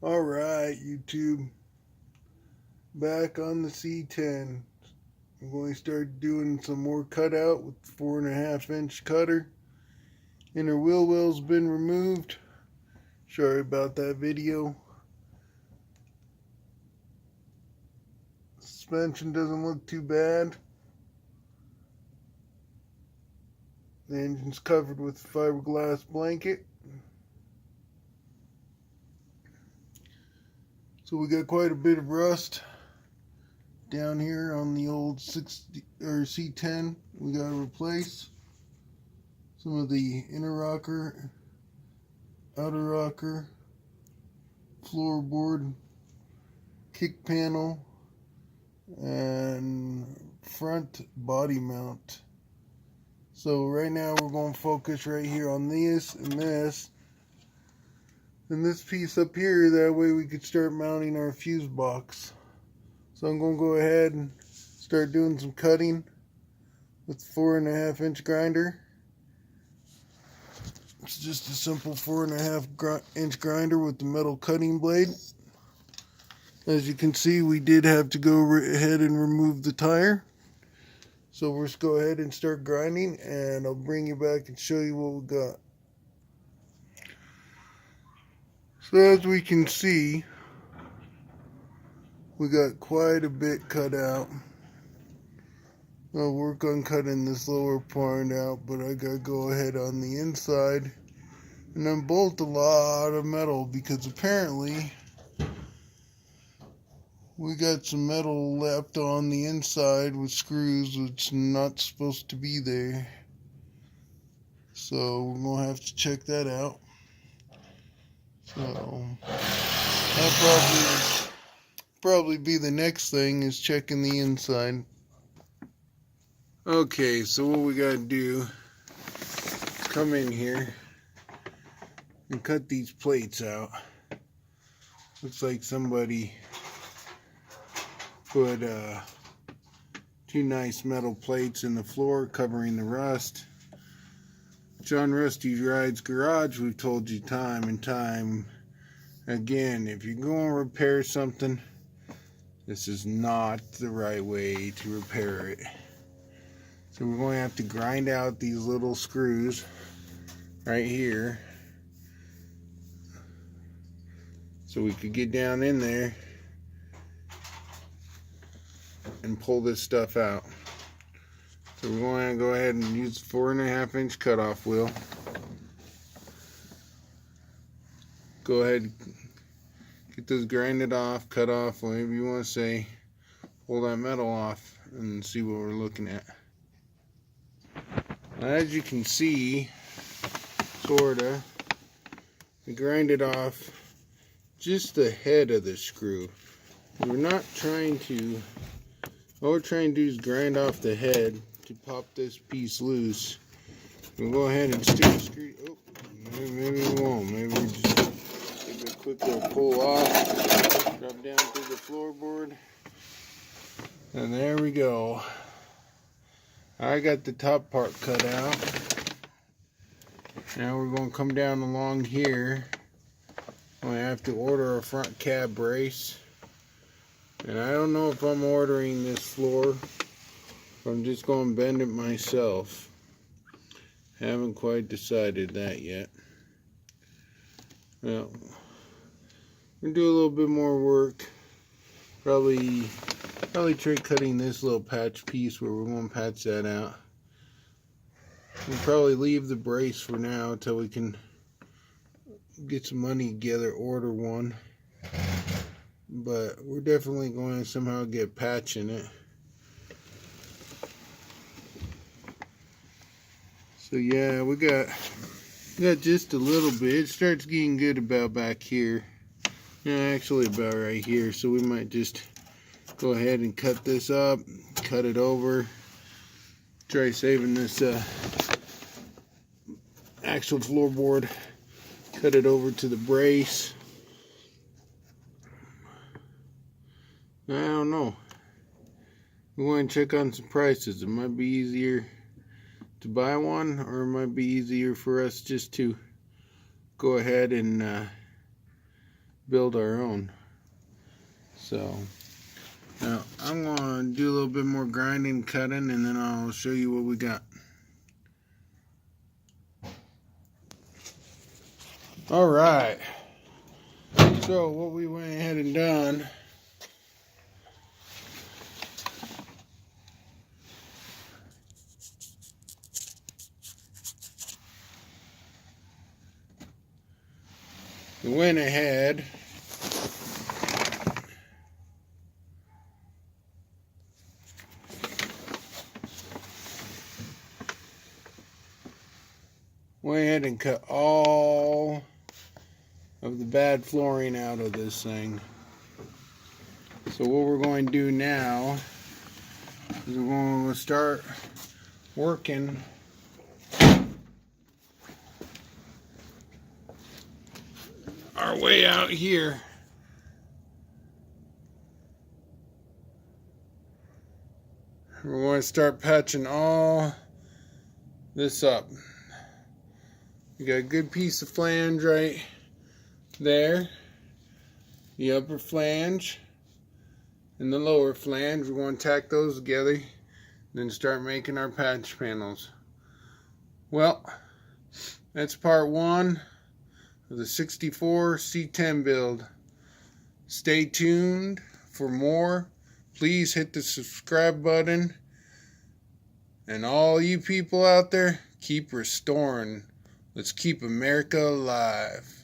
Alright, YouTube, back on the C10. I'm going to start doing some more cutout with the 4.5-inch cutter. Inner wheel well's been removed. Sorry about that video. Suspension doesn't look too bad. The engine's covered with a fiberglass blanket. So we got quite a bit of rust down here on the old C10. We got to replace some of the inner rocker, outer rocker, floorboard, kick panel, and front body mount. So right now we're going to focus right here on this and this. And this piece up here, that way we could start mounting our fuse box. So I'm going to go ahead and start doing some cutting with the 4.5-inch grinder. It's just a simple 4.5-inch grinder with the metal cutting blade. As you can see, we did have to go ahead and remove the tire. So we'll just go ahead and start grinding, and I'll bring you back and show you what we got. So as we can see, we got quite a bit cut out. I'll work on cutting this lower part out, but I gotta go ahead on the inside and then bolt a lot of metal, because apparently we got some metal left on the inside with screws which not supposed to be there. So we're gonna have to check that out. So that'll probably be the next thing, is checking the inside. Okay, so what we gotta do is come in here and cut these plates out. Looks like somebody put two nice metal plates in the floor covering the rust. John Rusty's Rides Garage, we've told you time and time again, if you're going to repair something, this is not the right way to repair it. So we're going to have to grind out these little screws right here so we could get down in there and pull this stuff out. So we're going to go ahead and use the 4.5-inch cutoff wheel. Go ahead and get those grinded off, cut off, whatever you want to say. Pull that metal off and see what we're looking at. Now, as you can see, sorta, we grinded off just the head of the screw. We're not trying to, all we're trying to do is grind off the head to pop this piece loose. We'll go ahead and stick the screw. Oh, maybe we won't. Maybe we just give it a quick little pull off, drop down through the floorboard, and there we go. I got the top part cut out. Now we're going to come down along here. I have to order a front cab brace, and I don't know if I'm ordering this floor. I'm just going to bend it myself. Haven't quite decided that yet. Well, we'll do a little bit more work. Probably try cutting this little patch piece where we're going to patch that out. We'll probably leave the brace for now until we can get some money together, order one. But we're definitely going to somehow get patching it. So yeah, we got just a little bit. It starts getting good about back here. Yeah, actually about right here. So we might just go ahead and cut this up, cut it over. Try saving this actual floorboard. Cut it over to the brace. I don't know. We want to check on some prices. It might be easier to buy one, or it might be easier for us just to go ahead and build our own. So now I'm going to do a little bit more grinding, cutting, and then I'll show you what we got. Alright, so what we went ahead and done, we went ahead and cut all of the bad flooring out of this thing. So what we're going to do now is we're going to start working our way out here. We're going to start patching all this up. We got a good piece of flange right there, the upper flange and the lower flange. We're going to tack those together, then start making our patch panels. Well, that's part one of the 64 C10 build. Stay tuned for more. Please hit the subscribe button, and all you people out there, keep restoring. Let's keep America alive.